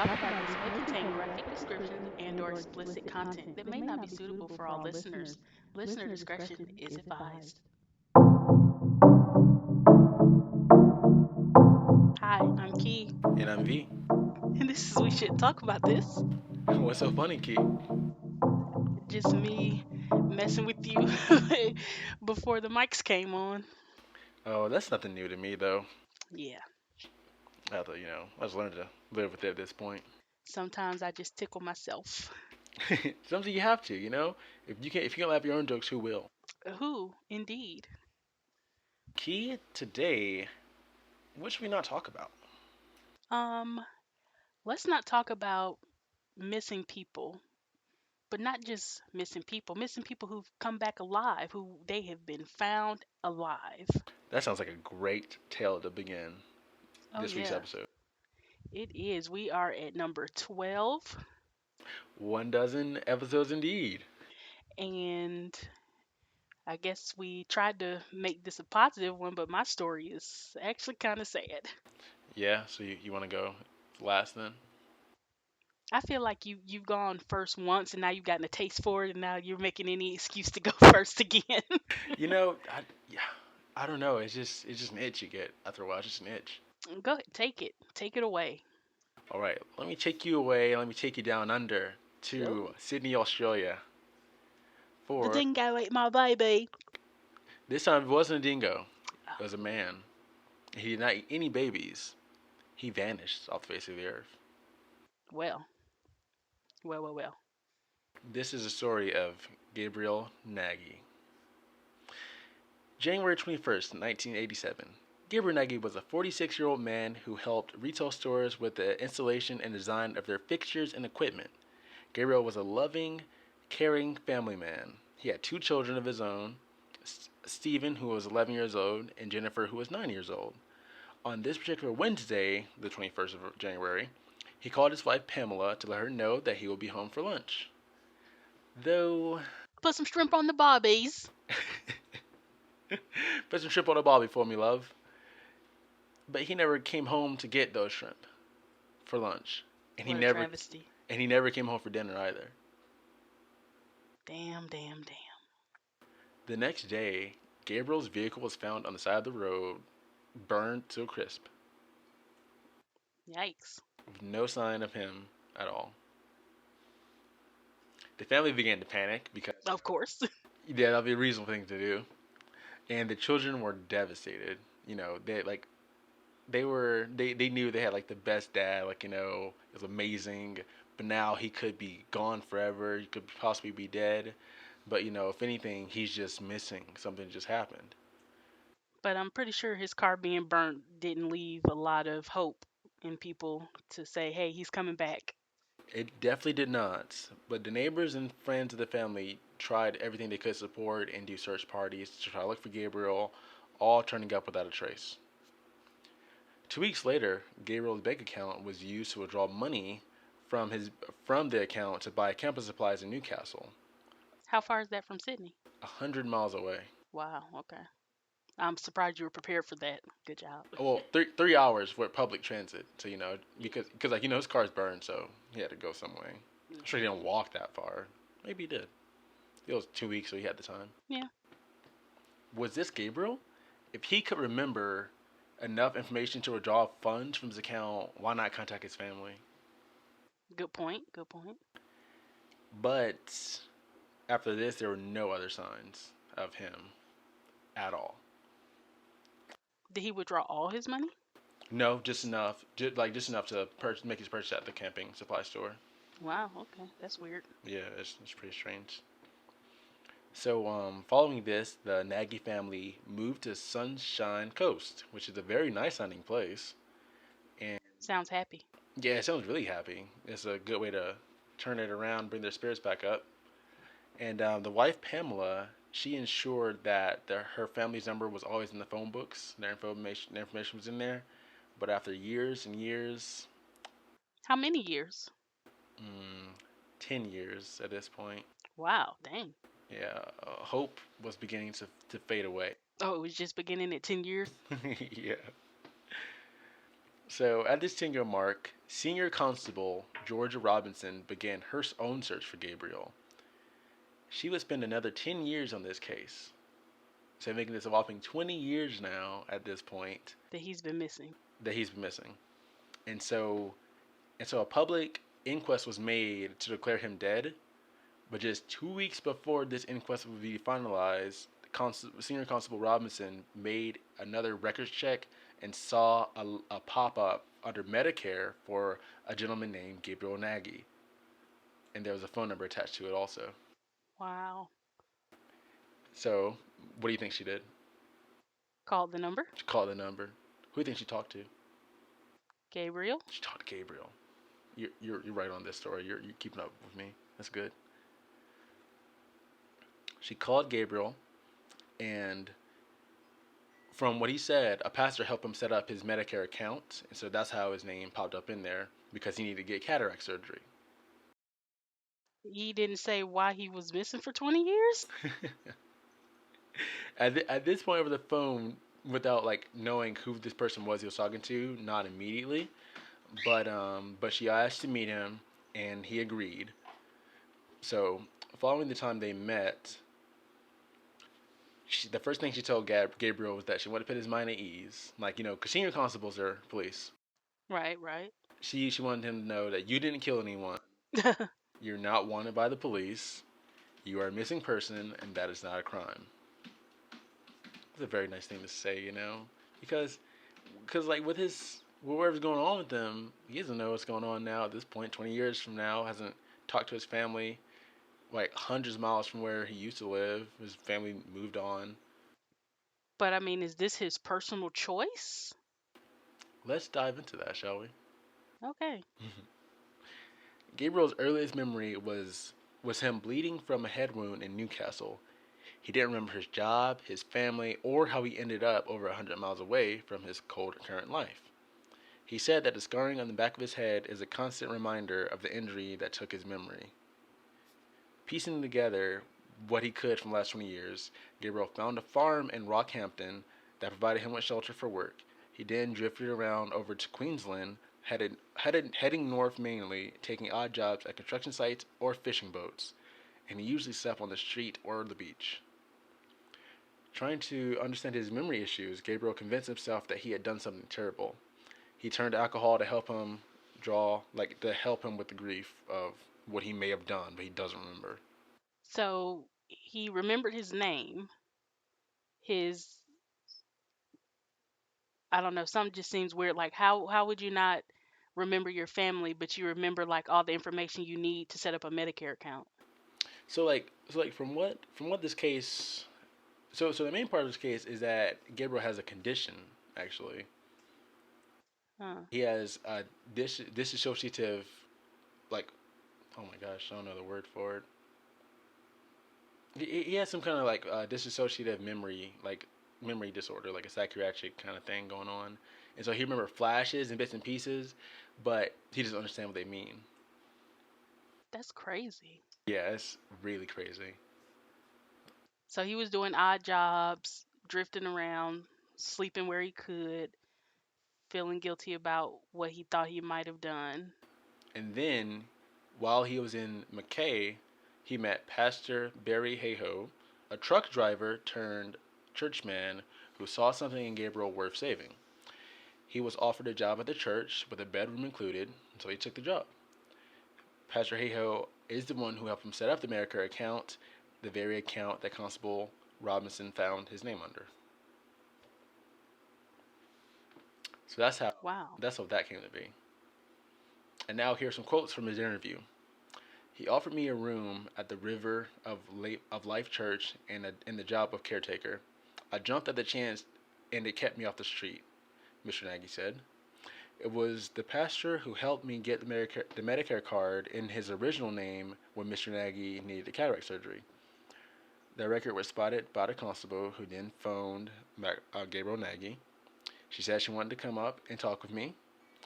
talk about this may contain graphic descriptions and/or explicit content that may not be suitable for all listeners. Listener discretion is advised. Hi, I'm Key, And I'm V. and this is We Shouldn't Talk About This. What's so funny, Key? Just me messing with you before the mics came on. Oh, that's nothing new to me, though. Yeah, I have to, I just learned to live with it at this point. sometimes I just tickle myself. Something you have to, if you can't laugh at your own jokes, who will? Who, indeed? Key, today, what should we not talk about? Um, let's not talk about missing people, but not just missing people who've come back alive, who they have been found alive. That sounds like a great tale to begin Oh, this week's yeah, episode. it is. We are at number 12, 12 episodes indeed. and I guess we tried to make this a positive one, but my story is actually kind of sad. Yeah, so you want to go last then? I feel like you've gone first once, and now you've gotten a taste for it, and now you're making any excuse to go first again. Yeah, I don't know. It's just an itch you get after a while. It's just an itch. Go ahead, take it away. All right, let me take you away. Let me take you down under Oh, to Sydney, Australia. the For dingo ate my baby. this time, it wasn't a dingo. Oh, It was a man. He did not eat any babies. He vanished off the face of the earth. well, well. This is the story of Gabriel Nagy. January 21st, 1987. Gabriel Nagy was a 46-year-old man who helped retail stores with the installation and design of their fixtures and equipment. Gabriel was a loving, caring family man. He had two children of his own, Stephen, who was 11 years old, and Jennifer, who was 9 years old. On this particular Wednesday, the 21st of January, he called his wife Pamela to let her know that he would be home for lunch. Though, Put some shrimp on the bobbies. put some shrimp on the barbie for me, love. But he never came home to get those shrimp for lunch, and he What a never travesty. and he never came home for dinner either. Damn. The next day, Gabriel's vehicle was found on the side of the road, burned to a crisp, Yikes. with no sign of him at all. The family began to panic because Of course. yeah, that'd be a reasonable thing to do, and the children were devastated. They knew they had like the best dad, it was amazing, but now he could be gone forever. He could possibly be dead, but if anything, he's just missing. Something just happened. But I'm pretty sure his car being burnt didn't leave a lot of hope in people to say, hey, he's coming back. It definitely did not. But the neighbors and friends of the family tried everything they could support and do search parties to try to look for Gabriel, all turning up without a trace. 2 weeks later, Gabriel's bank account was used to withdraw money from his from the account to buy camping supplies in Newcastle, How far is that from Sydney? 100 miles away. Wow, okay. I'm surprised you were prepared for that. Good job. Well, 3 hours for public transit. So because his car's burned, so he had to go some way. I'm sure he didn't walk that far. Maybe he did. It was 2 weeks, so he had the time. Yeah, Was this Gabriel? If he could remember enough information to withdraw funds from his account, why not contact his family? good point. Good point. But after this, there were no other signs of him at all. Did he withdraw all his money? No, just enough, just enough to make his purchase at the camping supply store. Wow, okay. That's weird. Yeah, it's pretty strange. So, following this, the Nagy family moved to Sunshine Coast, which is a very nice sounding place. And Sounds happy. yeah, it sounds really happy. It's a good way to turn it around, bring their spirits back up. And the wife Pamela, she ensured that her family's number was always in the phone books. Their information was in there. But after years and years, How many years? mm, 10 years at this point, Wow, dang. yeah, hope was beginning to fade away. Oh, it was just beginning at 10 years? Yeah. So at this 10-year mark, Senior Constable Georgia Robinson began her own search for Gabriel. She would spend another 10 years on this case. So making this a whopping 20 years now at this point That he's been missing. that he's been missing. And so a public inquest was made to declare him dead. But just 2 weeks before this inquest would be finalized, Senior Constable Robinson made another records check and saw a pop up under Medicare for a gentleman named Gabriel Nagy. And there was a phone number attached to it also. Wow. So, what do you think she did? Called the number. She called the number. Who do you think she talked to? Gabriel. She talked to Gabriel. You're right on this story. You're keeping up with me. That's good. She called Gabriel, and from what he said, a pastor helped him set up his Medicare account, and so that's how his name popped up in there because he needed to get cataract surgery. He didn't say why he was missing for 20 years. At this point over the phone, without like knowing who this person was he was talking to, not immediately, but she asked to meet him, and he agreed. So following the time they met, the first thing she told Gabriel was that she wanted to put his mind at ease, like because senior constables are police. Right, right. She wanted him to know that you didn't kill anyone. You're not wanted by the police. You are a missing person, and that is not a crime. It's a very nice thing to say, because like with whatever's going on with them, he doesn't know what's going on now at this point. 20 years from now, hasn't talked to his family, like hundreds of miles from where he used to live. His family moved on. But I mean, is this his personal choice? Let's dive into that, shall we? Okay. Gabriel's earliest memory was him bleeding from a head wound in Newcastle. He didn't remember his job, his family, or how he ended up over 100 miles away from his cold current life. He said that the scarring on the back of his head is a constant reminder of the injury that took his memory. Piecing together what he could from the last 20 years, Gabriel found a farm in Rockhampton that provided him with shelter for work. He then drifted around over to Queensland, heading north mainly, taking odd jobs at construction sites or fishing boats, and he usually slept on the street or the beach. Trying to understand his memory issues, Gabriel convinced himself that he had done something terrible. He turned to alcohol to help him with the grief of what he may have done, but he doesn't remember. So he remembered his name. His, I don't know, something just seems weird. Like how would you not remember your family, but you remember like all the information you need to set up a Medicare account? So like from what this case, so the main part of this case is that Gabriel has a condition actually. Huh. He has a dissociative, like, oh my gosh, I don't know the word for it. He has some kind of like dissociative memory disorder, like a psychiatric kind of thing going on, and so he remember flashes and bits and pieces, but he doesn't understand what they mean. That's crazy. Yeah, it's really crazy. So he was doing odd jobs, drifting around, sleeping where he could, feeling guilty about what he thought he might have done. And then, while he was in Mackay, he met Pastor Barry Hayhoe, a truck driver turned churchman who saw something in Gabriel worth saving. He was offered a job at the church with a bedroom included, so he took the job. Pastor Hayhoe is the one who helped him set up the Medicare account, the very account that Constable Robinson found his name under. So Wow. that's how that came to be. And now here's some quotes from his interview. He offered me a room at the River of Life Church and the job of caretaker. I jumped at the chance, and it kept me off the street, Mr. Nagy said. It was the pastor who helped me get the Medicare card in his original name when Mr. Nagy needed the cataract surgery. The record was spotted by the constable, who then phoned Gabriel Nagy. She said she wanted to come up and talk with me.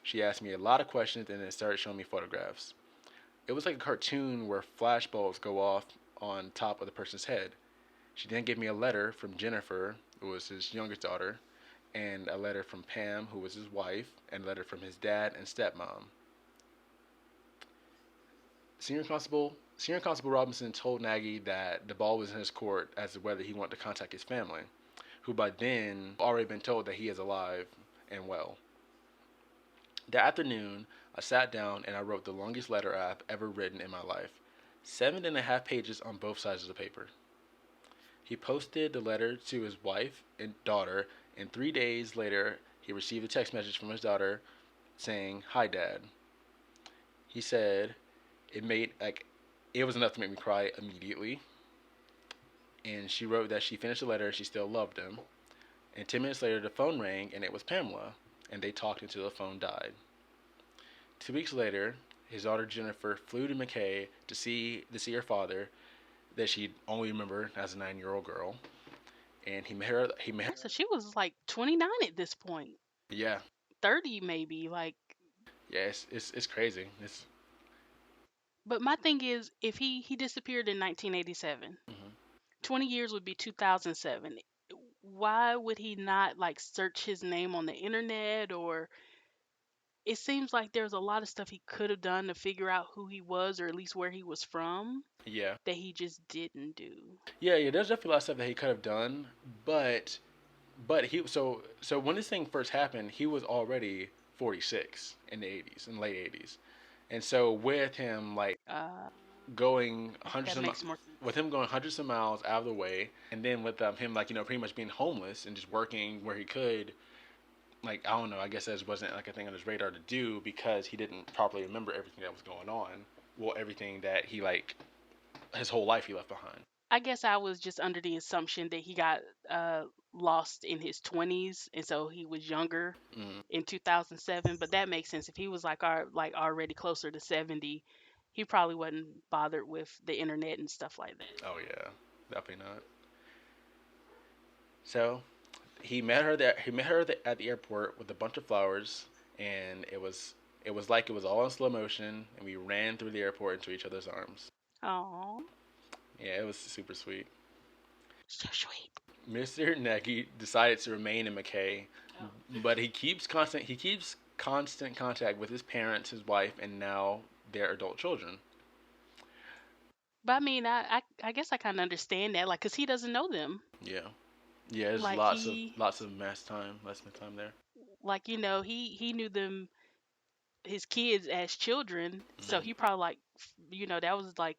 She asked me a lot of questions and then started showing me photographs. It was like a cartoon where flashbulbs go off on top of the person's head. She then gave me a letter from Jennifer, who was his youngest daughter, and a letter from Pam, who was his wife, and a letter from his dad and stepmom. Senior Constable Robinson told Nagy that the ball was in his court as to whether he wanted to contact his family, who by then already been told that he is alive and well. That afternoon, I sat down and I wrote the longest letter I've ever written in my life, 7.5 pages on both sides of the paper. He posted the letter to his wife and daughter, and 3 days later, he received a text message from his daughter saying, "Hi, Dad." He said it was enough to make me cry immediately. And she wrote that she finished the letter and she still loved him. And 10 minutes later, the phone rang and it was Pamela, and they talked until the phone died. 2 weeks later, his daughter Jennifer flew to McKay to see her father, that she'd only remember as a 9-year-old girl. And he met her. So she was like 29 at this point, Yeah, 30 maybe. Like, yeah. It's crazy. It's but my thing is, if he disappeared in 1987, mhm. 20 years would be 2007. Why would he not like search his name on the internet? Or it seems like there's a lot of stuff he could have done to figure out who he was, or at least where he was from, Yeah, that he just didn't do. yeah. There's definitely a lot of stuff that he could have done, but so when this thing first happened, he was already 46 in the 80s, in the late 80s, and so with him like Uh, going that hundreds of makes more sense. with him going hundreds of miles out of the way, and then with him like pretty much being homeless and just working where he could, like I don't know, I guess that wasn't like a thing on his radar to do because he didn't properly remember everything that was going on. Well, everything that he like his whole life he left behind. I guess I was just under the assumption that he got lost in his 20s, and so he was younger Mm. in 2007. But that makes sense. If he was like already closer to 70, he probably wasn't bothered with the internet and stuff like that. Oh yeah, definitely not. So he met her at the airport with a bunch of flowers, and it was like it was all in slow motion, and we ran through the airport into each other's arms. Oh, Yeah, it was super sweet. so sweet. Mr. Nagy decided to remain in McKay, but he keeps constant contact with his parents, his wife, and now their adult children. But I mean, I guess I kind of understand that, like, cause he doesn't know them. Yeah, yeah. There's Like lots of he, lots of lesson time there. like he knew them, his kids as children. So he Mhm. probably like, that was like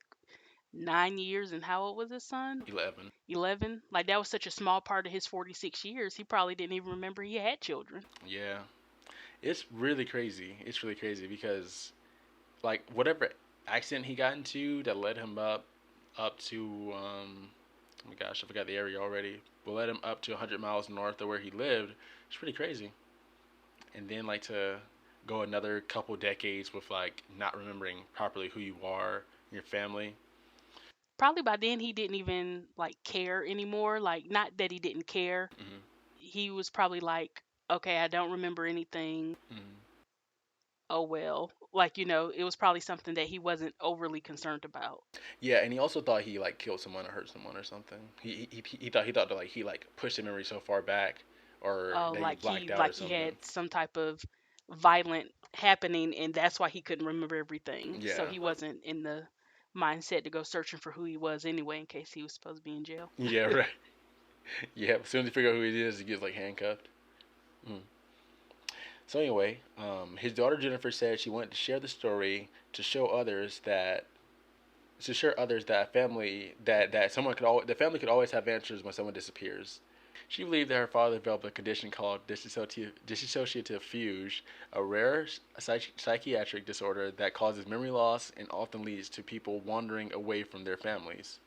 9 years. And how old was his son? 11. 11. Like that was such a small part of his 46 years. He probably didn't even remember he had children. Yeah, it's really crazy. It's really crazy because like whatever accident he got into that led him up to oh my gosh, I forgot the area already. But led him up to 100 miles north of where he lived. It's pretty crazy. And then like to go another couple decades with like not remembering properly who you are, your family. Probably by then he didn't even like care anymore. Like, not that he didn't care. Hmm. He was probably like, okay, I don't remember anything. Hmm. Oh well. Like, it was probably something that he wasn't overly concerned about. Yeah, and he also thought he like killed someone or hurt someone or something. He thought that like he like pushed the memory so far back, or Oh, that he like blacked he out or like he something. had some type of violent happening, and that's why he couldn't remember everything. So Yeah, he wasn't in the mindset to go searching for who he was anyway, in case he was supposed to be in jail. yeah, right. Yeah, as soon as he figure out who he is, he gets like handcuffed. Mm. So anyway, his daughter Jennifer said she wanted to share the story to show others that family that someone could the family could always have answers when someone disappears. She believed that her father developed a condition called dissociative fugue, a rare psychiatric disorder that causes memory loss and often leads to people wandering away from their families.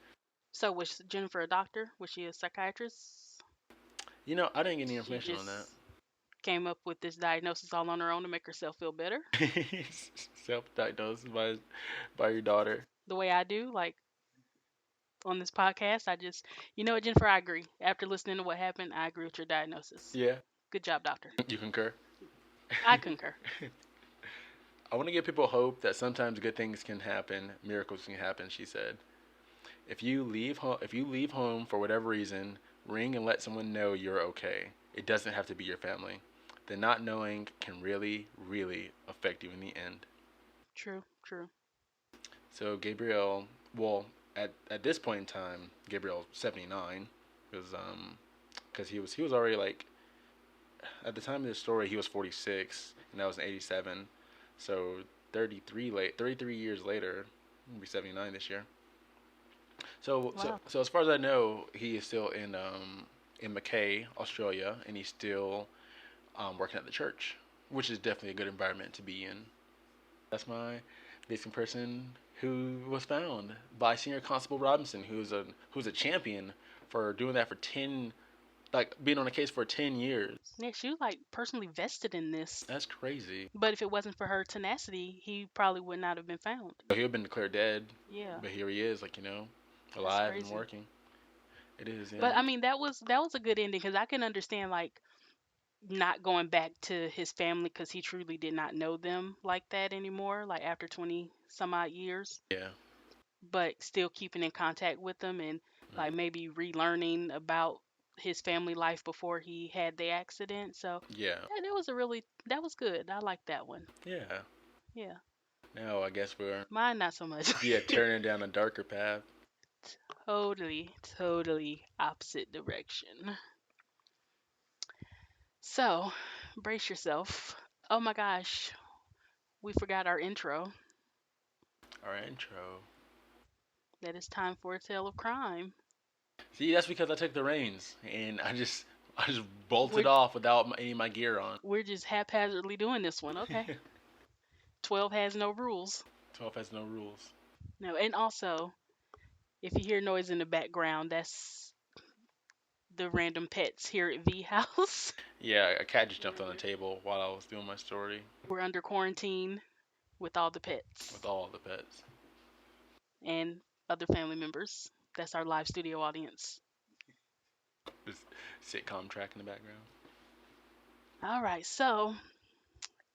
So was Jennifer a doctor? Was she a psychiatrist? I didn't get any She information on that. just came up with this diagnosis all on her own to make herself feel better, Self-diagnosed by your daughter. the way I do. Like on this podcast, I just, what, Jennifer, I agree. After listening to what happened, I agree with your diagnosis. Yeah, Good job, doctor. you concur. I concur. I want to give people hope that sometimes good things can happen, miracles can happen. She said, if you leave home for whatever reason, ring and let someone know you're okay. It doesn't have to be your family. The not knowing can really, really affect you in the end. True, true. So Gabriel, well, at this point in time, Gabriel's 79, because he was already like at the time of this story he was 46, and that was in 87. So 33 years later, he'll be 79 this year. So so Wow. so as far as I know, he is still in Mackay, Australia, and he's still working at the church, which is definitely a good environment to be in. That's my missing person who was found by Senior Constable Robinson, who's a champion for doing that for 10, like being on a case for 10 years. Yeah, she was like personally vested in this. That's crazy. But if it wasn't for her tenacity, he probably would not have been found. He would have been declared dead, Yeah, but here he is, like that's alive and crazy. working. It is, yeah. But I mean, that was a good ending because I can understand like not going back to his family because he truly did not know them like that anymore, like after 20 some odd years, Yeah. but still keeping in contact with them and like Mm. maybe relearning about his family life before he had the accident. So Yeah. that was good. I like that one. Yeah. Yeah. Now I guess we're, Mine not so much. yeah, turning down a darker path. Totally opposite direction. So, brace yourself. Oh my gosh, we forgot our intro. Our intro. That is time for a tale of crime. See, that's because I took the reins and I just bolted We're off without any of my gear on. we're just haphazardly doing this one. Okay. 12 has no rules. 12 has no rules. No, and also, if you hear noise in the background, that's the random pets here at V House. Yeah, a cat just jumped on the table while I was doing my story We're under quarantine with all the pets with all the pets. and other family members. That's our live studio audience. This sitcom track in the background. All right, so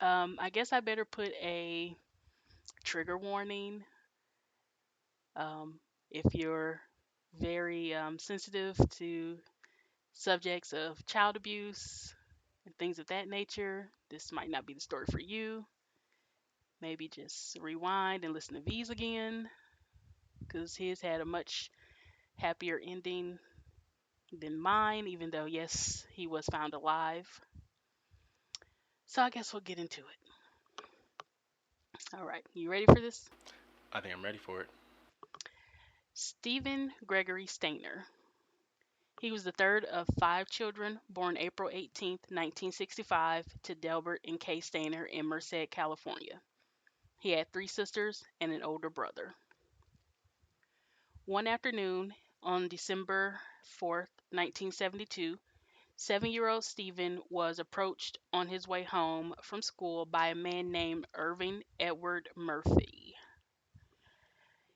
I guess I better put a trigger warning. Um, if you're very sensitive to subjects of child abuse and things of that nature, this might not be the story for you. Maybe just rewind and listen to V's again, because his had a much happier ending than mine, even though, yes, he was found alive. So I guess we'll get into it. All right, you ready for this? I think I'm ready for it. Stephen Gregory Stainer. He was the third of five children born April 18th, 1965, to Delbert and Kay Stainer in Merced, California. He had three sisters and an older brother. One afternoon on December 4th, 1972, 7-year-old Stephen was approached on his way home from school by a man named Irving Edward Murphy.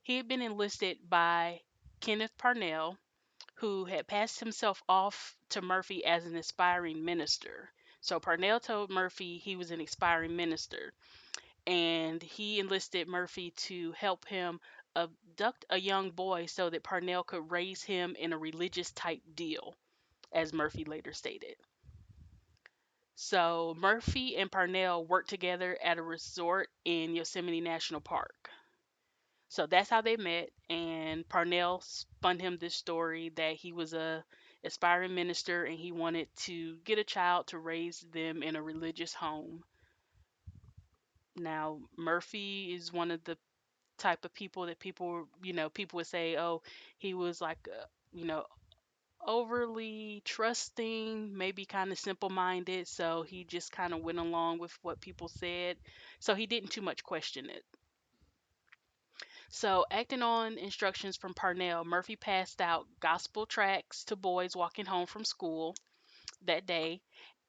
He had been enlisted by Kenneth Parnell, who had passed himself off to Murphy as an aspiring minister. So Parnell told Murphy he was an aspiring minister, and he enlisted Murphy to help him abduct a young boy so that Parnell could raise him in a religious type deal, as Murphy later stated. So Murphy and Parnell worked together at a resort in Yosemite National Park. So that's how they met, and Parnell spun him this story that he was a aspiring minister and he wanted to get a child to raise them in a religious home. Now, Murphy is one of the type of people that people would say, oh, he was like, overly trusting, maybe kind of simple minded. So he just kind of went along with what people said. So he didn't too much question it. So, acting on instructions from Parnell, Murphy passed out gospel tracts to boys walking home from school that day.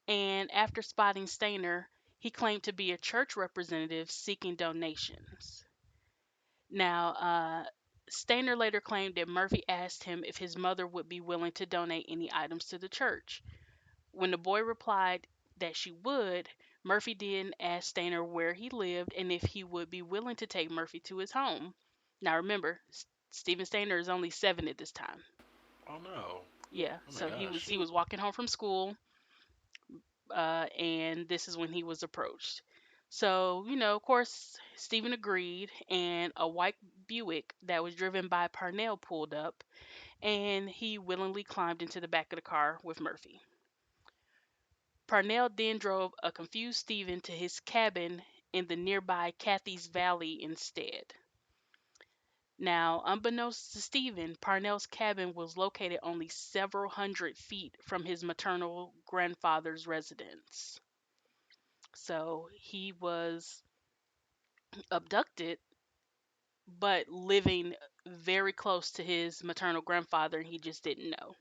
And after spotting Stainer, he claimed to be a church representative seeking donations. Now, Stainer later claimed that Murphy asked him if his mother would be willing to donate any items to the church. When the boy replied that she would, Murphy then asked Stainer where he lived and if he would be willing to take Murphy to his home. Now remember, Stephen Stainer is only 7 at this time. Oh no. Yeah, Oh my so he was gosh. he was walking home from school and this is when he was approached. So, of course, Stephen agreed, and a white Buick that was driven by Parnell pulled up, and he willingly climbed into the back of the car with Murphy. Parnell then drove a confused Stephen to his cabin in the nearby Cathy's Valley instead. Now, unbeknownst to Stephen, Parnell's cabin was located only several hundred feet from his maternal grandfather's residence. So he was abducted, but living very close to his maternal grandfather, and he just didn't know.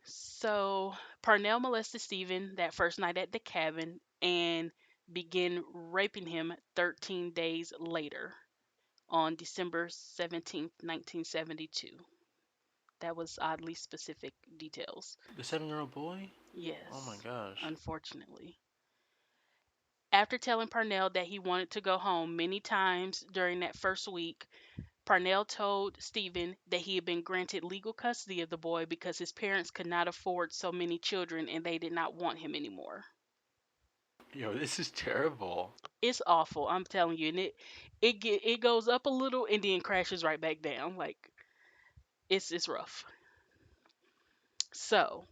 So Parnell molested Stephen that first night at the cabin and began raping him 13 days later on December 17th, 1972. That was oddly specific details. The 7-year-old boy? Oh my Yes, gosh. unfortunately. After telling Parnell that he wanted to go home many times during that first week, Parnell told Stephen that he had been granted legal custody of the boy because his parents could not afford so many children and they did not want him anymore. Yo, this is terrible. It's awful, I'm telling you, and it goes up a little and then crashes right back down. Like it's rough. So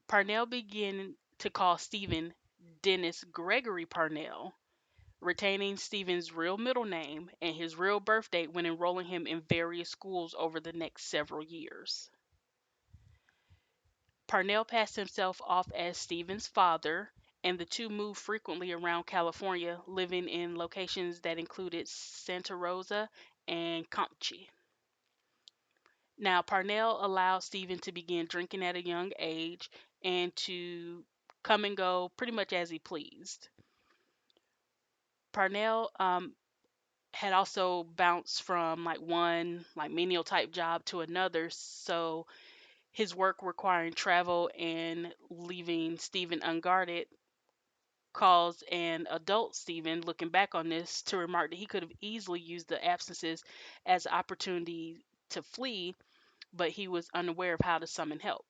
Parnell began to call Stephen Dennis Gregory Parnell, retaining Stephen's real middle name and his real birth date when enrolling him in various schools over the next several years. Parnell passed himself off as Stephen's father, and the two moved frequently around California, living in locations that included Santa Rosa and Campeche. Now, Parnell allowed Stephen to begin drinking at a young age and to come and go pretty much as he pleased. Parnell had also bounced from like one like menial type job to another, so his work requiring travel and leaving Stephen unguarded caused an adult Stephen, looking back on this, to remark that he could have easily used the absences as opportunity to flee, but he was unaware of how to summon help.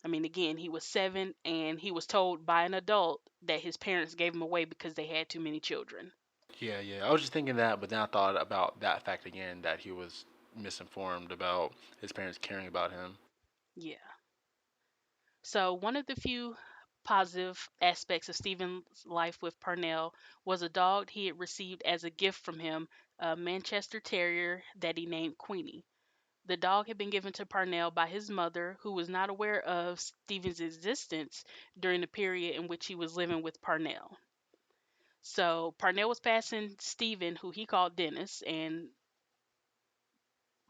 I mean, again, he was 7 and he was told by an adult that his parents gave him away because they had too many children. Yeah, yeah. I was just thinking that, but then I thought about that fact again that he was misinformed about his parents caring about him. Yeah. So, one of the few positive aspects of Stephen's life with Parnell was a dog he had received as a gift from him, a Manchester Terrier that he named Queenie. The dog had been given to Parnell by his mother, who was not aware of Stephen's existence during the period in which he was living with Parnell. So Parnell was passing Stephen, who he called Dennis, and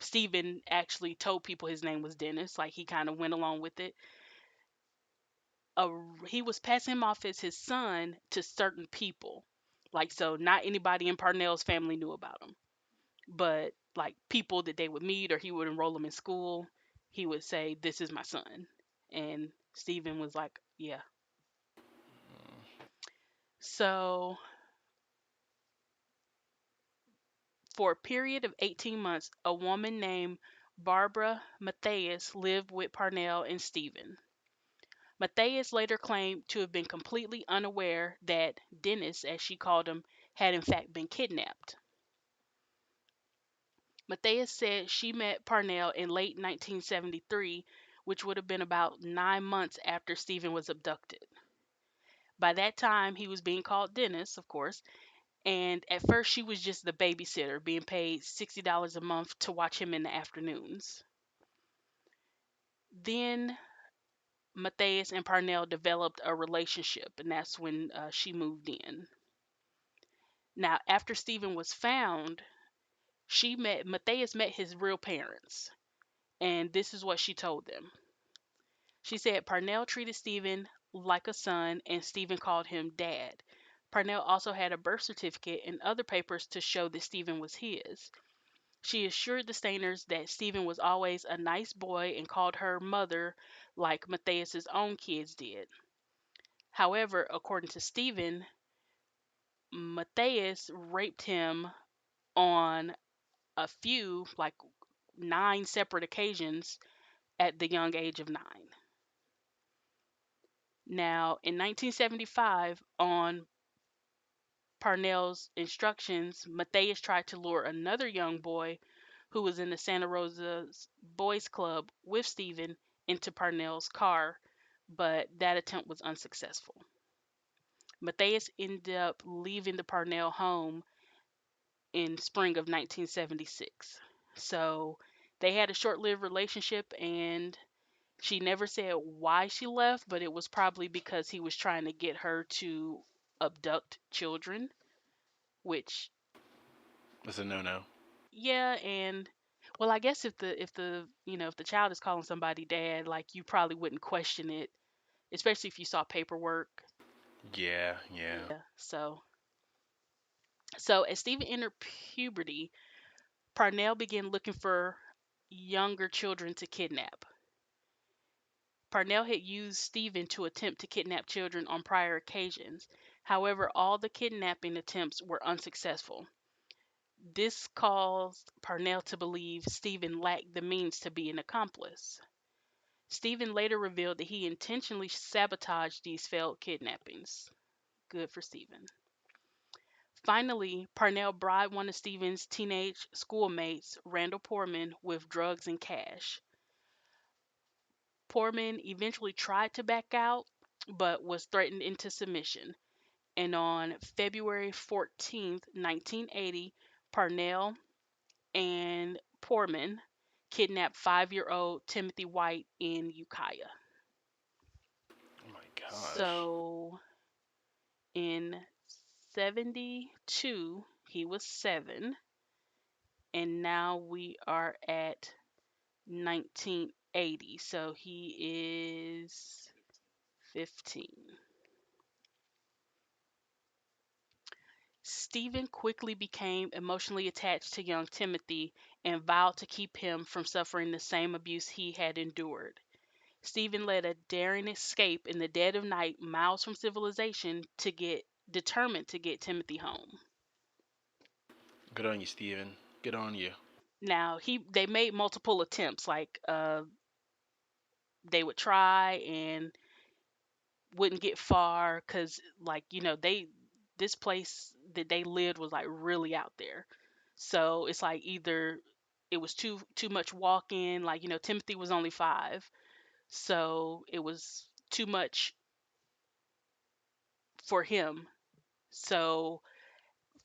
Stephen actually told people his name was Dennis, like he kind of went along with it. He was passing him off as his son to certain people. Like, so not anybody in Parnell's family knew about him, but like people that they would meet or he would enroll them in school, he would say, "This is my son." And Stephen was like, "Yeah." So for a period of 18 months, a woman named Barbara Matthias lived with Parnell and Stephen. Matthias later claimed to have been completely unaware that Dennis, as she called him, had in fact been kidnapped. Matthias said she met Parnell in late 1973, which would have been about 9 months after Stephen was abducted. By that time, he was being called Dennis, of course, and at first she was just the babysitter, being paid $60 a month to watch him in the afternoons. Then Matthias and Parnell developed a relationship, and that's when she moved in. Now, after Stephen was found, Matthias met his real parents, and this is what she told them. She said Parnell treated Stephen like a son, and Stephen called him dad. Parnell also had a birth certificate and other papers to show that Stephen was his. She assured the Stainers that Stephen was always a nice boy and called her mother like Matthias's own kids did. However, according to Stephen, Matthias raped him on a few, like 9 separate occasions at the young age of 9. Now, in 1975, on Parnell's instructions, Matthias tried to lure another young boy who was in the Santa Rosa's Boys Club with Stephen into Parnell's car, but that attempt was unsuccessful. Matthias ended up leaving the Parnell home in spring of 1976. So they had a short lived relationship, and she never said why she left, but it was probably because he was trying to get her to abduct children, which, That's a no-no. yeah, and well, I guess if the child is calling somebody dad, like you probably wouldn't question it, especially if you saw paperwork. Yeah, yeah. Yeah. So as Stephen entered puberty, Parnell began looking for younger children to kidnap. Parnell had used Stephen to attempt to kidnap children on prior occasions. However, all the kidnapping attempts were unsuccessful. This caused Parnell to believe Stephen lacked the means to be an accomplice. Stephen later revealed that he intentionally sabotaged these failed kidnappings. Good for Stephen. Finally, Parnell bribed one of Stephen's teenage schoolmates, Randall Poorman, with drugs and cash. Poorman eventually tried to back out, but was threatened into submission. And on February 14th, 1980, Parnell and Poorman kidnapped 5-year-old Timothy White in Ukiah. Oh my gosh. So in 72, he was 7, and now we are at 1980. So he is 15. Stephen quickly became emotionally attached to young Timothy and vowed to keep him from suffering the same abuse he had endured. Stephen led a daring escape in the dead of night, miles from civilization, to get determined to get Timothy home. Good on you, Steven. Good on you. Now they made multiple attempts, like they would try and wouldn't get far because, like, this place that they lived was like really out there. So it's like either it was too much walking, like, Timothy was only 5, so it was too much for him. So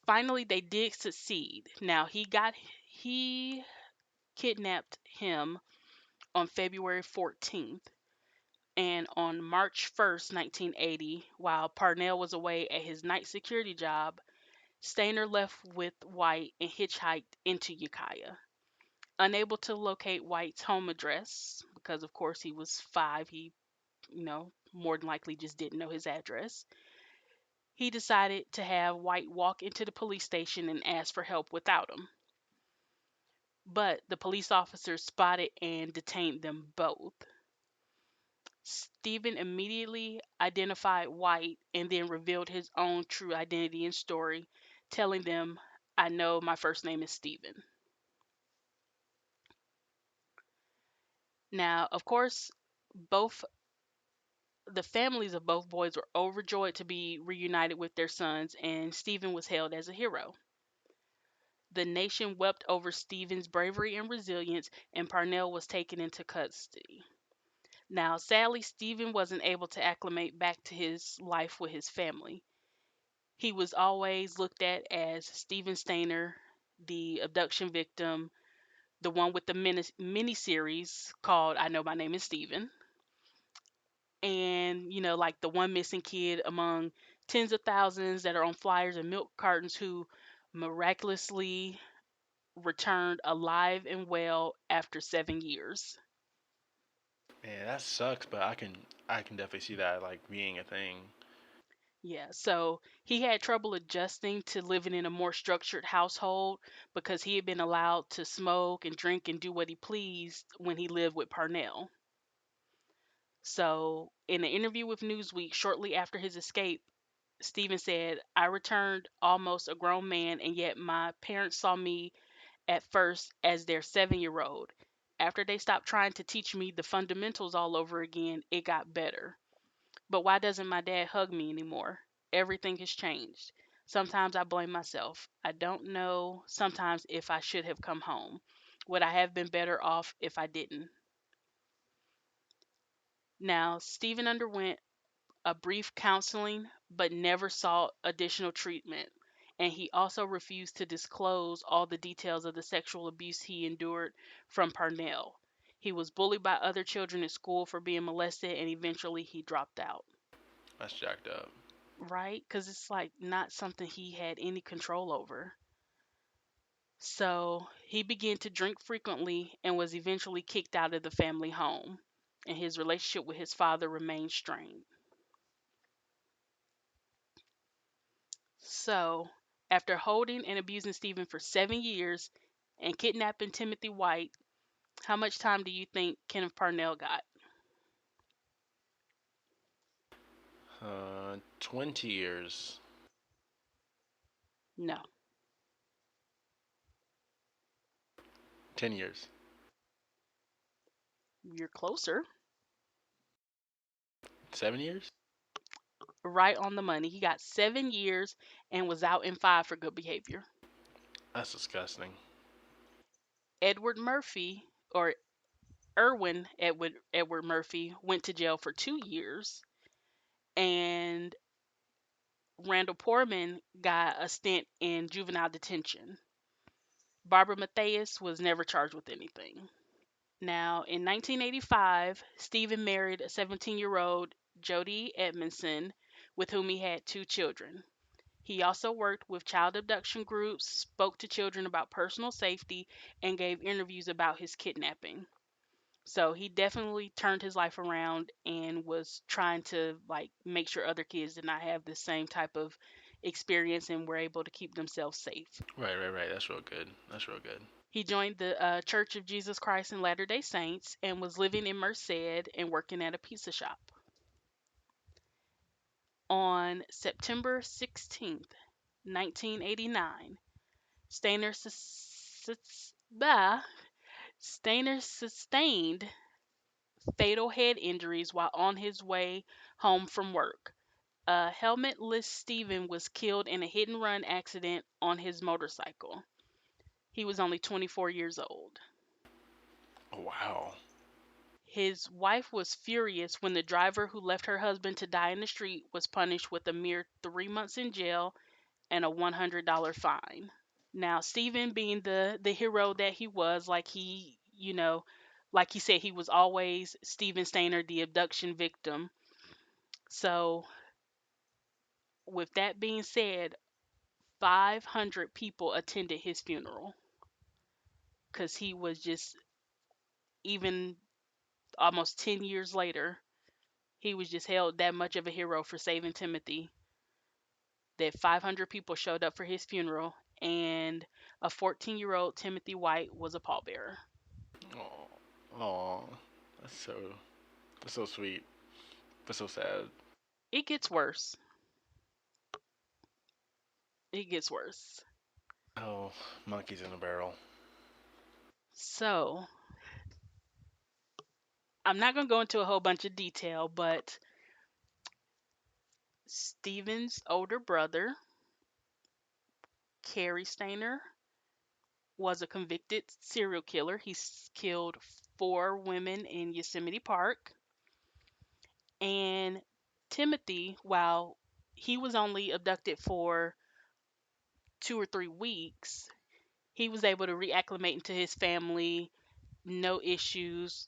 finally they did succeed. Now he kidnapped him on February 14th, and on March 1st, 1980, while Parnell was away at his night security job, Stainer left with White and hitchhiked into Ukiah. Unable to locate White's home address, because of course he was 5, he, more than likely just didn't know his address, he decided to have White walk into the police station and ask for help without him. But the police officers spotted and detained them both. Stephen immediately identified White and then revealed his own true identity and story, telling them, "I know my first name is Stephen." Now, of course, both the families of both boys were overjoyed to be reunited with their sons, and Stephen was hailed as a hero. The nation wept over Stephen's bravery and resilience, and Parnell was taken into custody. Now, sadly, Stephen wasn't able to acclimate back to his life with his family. He was always looked at as Stephen Stainer, the abduction victim, the one with the mini series called "I Know My Name is Stephen," and like the one missing kid among tens of thousands that are on flyers and milk cartons who miraculously returned alive and well after 7 years. Man, that sucks, but I can definitely see that like being a thing. Yeah, so he had trouble adjusting to living in a more structured household because he had been allowed to smoke and drink and do what he pleased when he lived with Parnell. So, in an interview with Newsweek shortly after his escape, Stephen said, "I returned almost a grown man, and yet my parents saw me at first as their 7-year-old. After they stopped trying to teach me the fundamentals all over again, it got better. But why doesn't my dad hug me anymore? Everything has changed. Sometimes I blame myself. I don't know sometimes if I should have come home. Would I have been better off if I didn't? Now, Stephen underwent a brief counseling but never sought additional treatment, and he also refused to disclose all the details of the sexual abuse he endured from Parnell. He was bullied by other children at school for being molested, and eventually he dropped out. That's jacked up. Right? Because it's like not something he had any control over. So he began to drink frequently and was eventually kicked out of the family home, and his relationship with his father remained strained. So, after holding and abusing Stephen for 7 years and kidnapping Timothy White, how much time do you think Kenneth Parnell got? 20 years. No, 10 years. you're closer. 7 years? Right on the money. He got 7 years and was out in 5 for good behavior. That's disgusting. Edward Murphy, or Edward Murphy, went to jail for 2 years, and Randall Poorman got a stint in juvenile detention. Barbara Matthias was never charged with anything. Now, in 1985, Stephen married a 17-year-old Jody Edmondson, with whom he had 2 children. He also worked with child abduction groups, spoke to children about personal safety, and gave interviews about his kidnapping. So he definitely turned his life around and was trying to like make sure other kids did not have the same type of experience and were able to keep themselves safe. Right, right, right. That's real good. That's real good. He joined the Church of Jesus Christ and Latter-day Saints and was living in Merced and working at a pizza shop. On September 16th, 1989, Stainer, Stainer sustained fatal head injuries while on his way home from work. A helmetless Stephen was killed in a hit and run accident on his motorcycle. He was only 24 years old. Oh, wow. His wife was furious when the driver who left her husband to die in the street was punished with a mere 3 months in jail and a $100 fine. Now, Stephen, being the hero that he was, like he said, he was always Stephen Stainer, the abduction victim. So, with that being said, 500 people attended his funeral because he was just, even almost 10 years later, he was just held that much of a hero for saving Timothy that 500 people showed up for his funeral, and a 14-year-old Timothy White was a pallbearer. Oh, oh, that's so that's so sweet, but so sad. It gets worse. It gets worse. Oh, monkeys in a barrel. So, I'm not going to go into a whole bunch of detail, but Stephen's older brother, Cary Stainer, was a convicted serial killer. He's killed 4 women in Yosemite Park. And Timothy, while he was only abducted for 2 or 3 weeks, he was able to reacclimate into his family, no issues,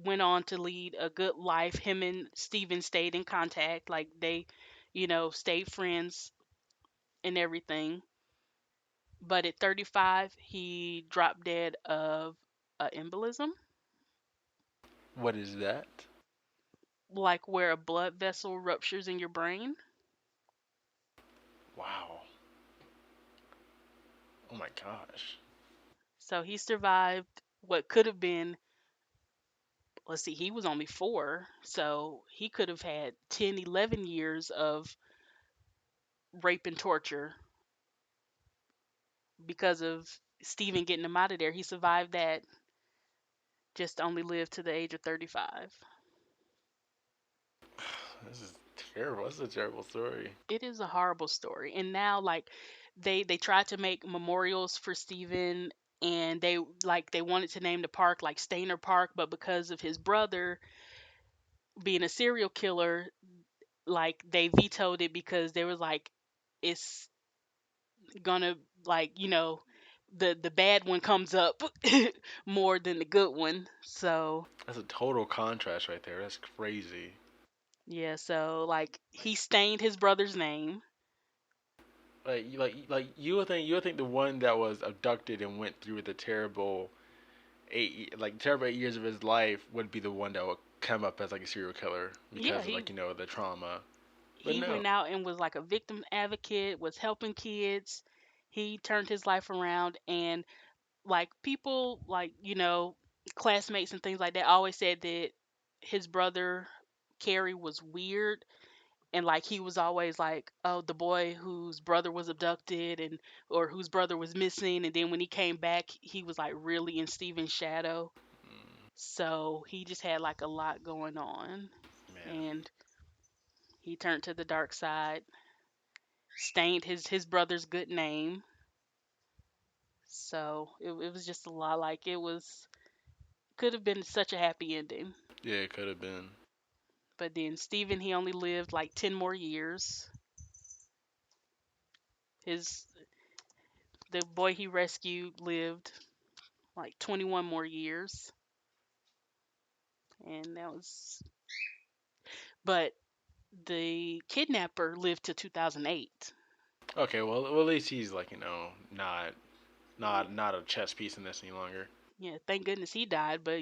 went on to lead a good life. Him and Steven stayed in contact, like they, stayed friends and everything. But at 35, he dropped dead of embolism, What is that? like where a blood vessel ruptures in your brain. Wow. Oh my gosh. So he survived what could have been, let's see, he was only 4, so he could have had 10, 11 years of rape and torture because of Steven getting him out of there. He survived that, just only lived to the age of 35. This is terrible. This is a terrible story. It is a horrible story. And now like they tried to make memorials for Stephen, and they wanted to name the park like Stainer Park, but because of his brother being a serial killer, like they vetoed it because they was like it's gonna like, the bad one comes up more than the good one. So, That's a total contrast right there. That's crazy. yeah, so like he stained his brother's name. You would think the one that was abducted and went through the terrible 8 years of his life would be the one that would come up as like a serial killer Yeah, because of the trauma. But he no, went out and was like a victim advocate, was helping kids. He turned his life around, and like people like, classmates and things like that always said that his brother Kerry was weird, and like he was always like, oh, the boy whose brother was abducted and or whose brother was missing, and then when he came back he was like really in Steven's shadow. So he just had like a lot going on, man, and he turned to the dark side, stained his brother's good name. So it was just a lot. Like it was could have been such a happy ending. yeah, it could have been. But then Steven, he only lived like 10 more years. His The boy he rescued lived like 21 more years, and that was but the kidnapper lived to 2008. Okay, well at least he's like not a chess piece in this any longer. Yeah, thank goodness he died, but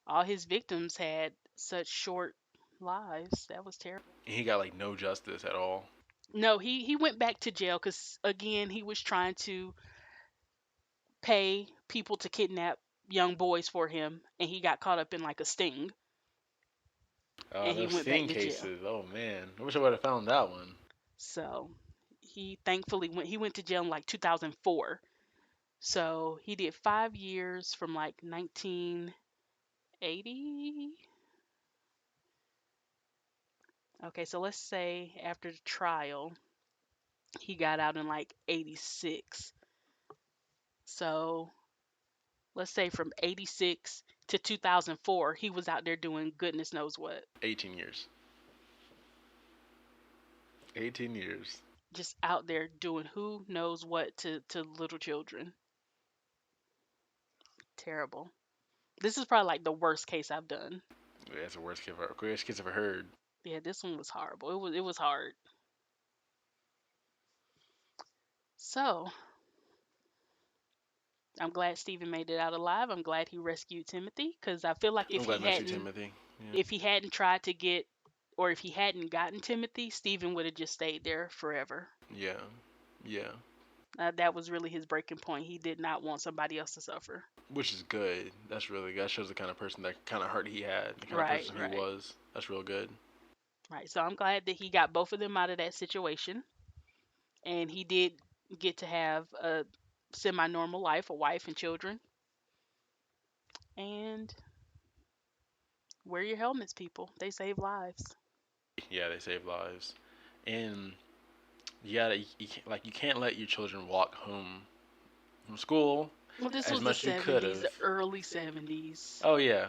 all his victims had such short lives. That was terrible. And he got like no justice at all. No, he went back to jail cuz again, he was trying to pay people to kidnap young boys for him, and he got caught up in like a sting, and he Those went back Sting to jail. cases. Oh man, I wish I would have found that one. So, he thankfully went to jail in like 2004. So, he did 5 years from like 1980. Okay, so let's say after the trial, he got out in like 86. So, let's say from 86 to 2004, he was out there doing goodness knows what. 18 years. 18 years. Just out there doing who knows what to little children. Terrible. This is probably like the worst case I've done. Yeah, that's the worst kids I've ever heard. Yeah, this one was horrible. It was hard. So, I'm glad Stephen made it out alive. I'm glad he rescued Timothy, cuz I feel like I'm glad Messi Timothy. Yeah. if he hadn't tried to get or if he hadn't gotten Timothy, Stephen would have just stayed there forever. Yeah. Yeah. That was really his breaking point. He did not want somebody else to suffer. Which is good. That's really good. That shows the kind of person, that kind of heart he had, the kind of Right, person he right. was. That's real good. Right. So I'm glad that he got both of them out of that situation, and he did get to have a semi-normal life, a wife and children. And wear your helmets, people. They save lives. Yeah, they save lives. And you can't let your children walk home from school Well, this as was the much as you could 70s, have. the early 70s. Oh yeah.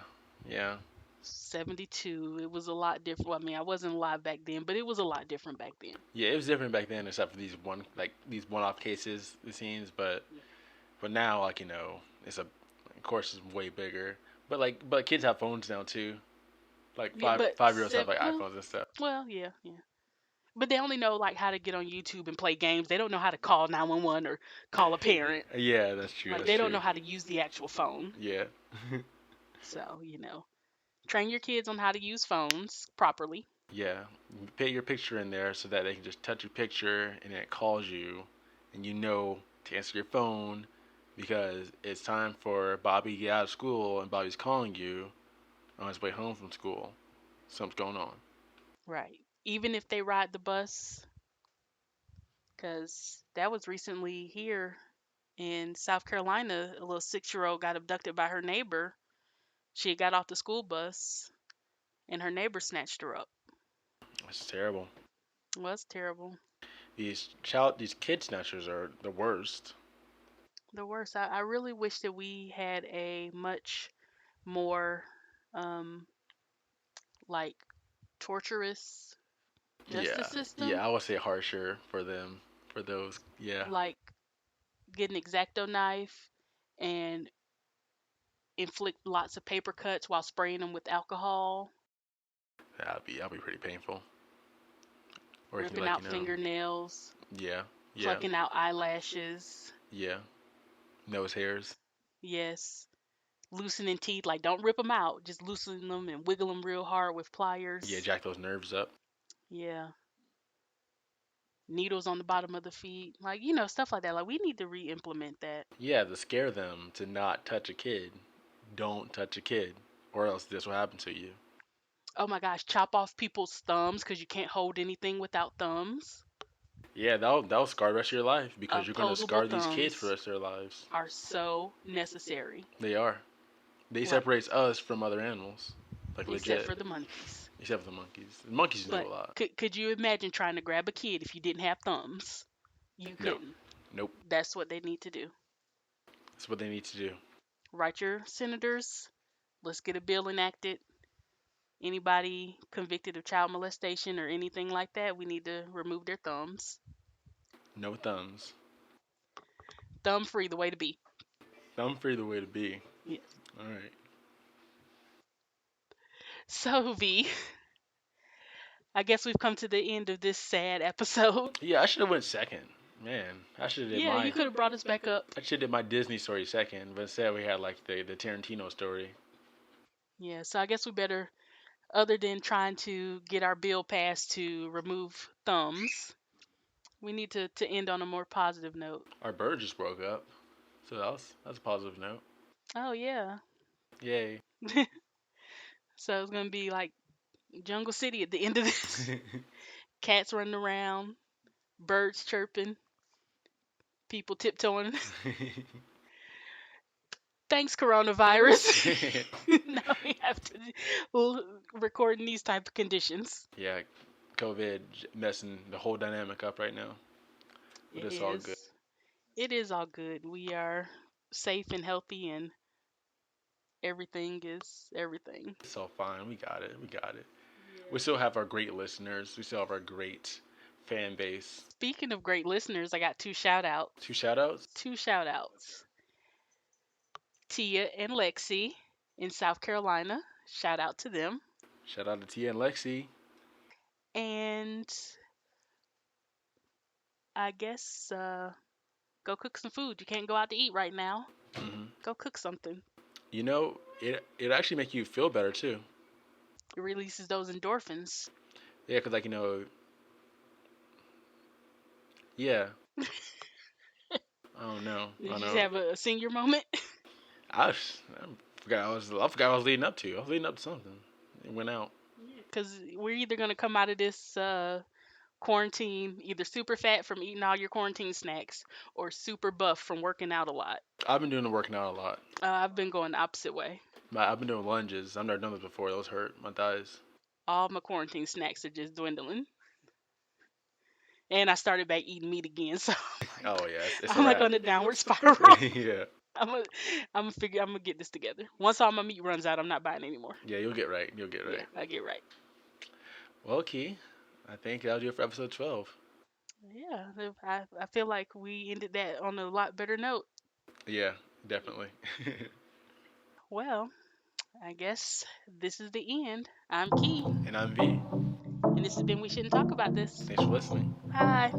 Yeah. 72. It was a lot different. Well, I mean, I wasn't alive back then, but it was a lot different back then. Yeah, it was different back then, except for these one-off cases, it seems. But now, it's of course, it's way bigger. But kids have phones now too. Like Yeah, but 5 year olds have like iPhones and stuff. well, yeah, yeah. But they only know like how to get on YouTube and play games. They don't know how to call 911 or call a parent. Yeah, that's true. Like That's they don't true. know how to use the actual phone. Yeah. So, train your kids on how to use phones properly. Yeah. You put your picture in there so that they can just touch your picture and then it calls you, and you know to answer your phone because it's time for Bobby to get out of school and Bobby's calling you on his way home from school. Something's going on. Right. Even if they ride the bus, because that was recently here in South Carolina. A little 6-year-old got abducted by her neighbor. She had got off the school bus and her neighbor snatched her up. It's terrible. Was terrible. These kid snatchers are the worst. The worst. I really wish that we had a much more um like torturous Yeah, justice system, yeah. I would say harsher for them, for those. Yeah, like get an X-Acto knife and inflict lots of paper cuts while spraying them with alcohol, that'd be pretty painful. Or you can ripping like out fingernails, yeah, yeah, plucking out eyelashes. yeah. Nose hairs. Yes, loosening teeth. Like don't rip them out, just loosen them and wiggle them real hard with Yeah, pliers. jack those nerves up. Yeah, needles on the bottom of the feet. Like stuff like that. Like we need to re-implement that. Yeah, to scare them to not touch a kid. Don't touch a kid, or else this will happen to you. Oh my gosh, chop off people's thumbs because you can't hold anything without thumbs. Yeah, that'll scar the rest of your life because you're gonna Opposable scar these kids for the thumbs rest of their lives. are so necessary, They are. They like separates us from other animals, like except legit. for the monkeys. Except for the monkeys. The monkeys know But a lot. could you imagine trying to grab a kid if you didn't have thumbs? You No, couldn't. nope. That's what they need to do. That's what they need to do. Write your senators. Let's get a bill enacted. Anybody convicted of child molestation or anything like that, we need to remove their thumbs. No thumbs. Thumb free, the way to be. Thumb free the way to be. Yes. All right. So, V, I guess we've come to the end of this sad episode. Yeah, I should have went second. Man, I should have did Yeah, my you could have brought us back up. I should have did my Disney story second, but instead we had like the Tarantino story. Yeah, so I guess we better, other than trying to get our bill passed to remove thumbs, we need to end on a more positive note. Our bird just broke up, so that's a positive note. Oh, yeah. Yay. So it's going to be like Jungle City at the end of this. Cats running around, birds chirping, people tiptoeing. Thanks, coronavirus. Now we have to record in these type of conditions. Yeah, COVID messing the whole dynamic up right now, but It it's all good. is. It is all good. We are safe and healthy, and everything is everything. It's all fine. We got it. We got it. We still have our great listeners. We still have our great fan base. Speaking of great listeners, I got two shout outs. Two shout outs. Two shout outs. Tia and Lexi in South Carolina. Shout out to them. Shout out to Tia and Lexi. And I guess go cook some food. You can't go out to eat right now. Go cook something. You know, it actually make you feel better too. It releases those endorphins. Yeah, cause yeah. Oh no. Did Oh you no. just have a senior moment? I forgot I was leading up to. I was leading up to something. It went out. Because we're either gonna come out of this quarantine either super fat from eating all your quarantine snacks or super buff from working out a lot. I've been doing the working out a lot. I've been going the opposite way. I've been doing lunges. I've never done this before. Those hurt my thighs. All my quarantine snacks are just dwindling. And I started back eating meat again, so Oh yeah, it's I'm a like wrap. on a downward spiral. Yeah. I'm gonna get this together. Once all my meat runs out, I'm not buying anymore. Yeah, you'll get right. You'll get right. Yeah, I get right. Well, Key, I think that'll do it for episode 12. Yeah, I feel like we ended that on a lot better note. Yeah, definitely. Well, I guess this is the end. I'm Key, And I'm V. and this has been We Shouldn't Talk About This. Thanks for listening. Bye.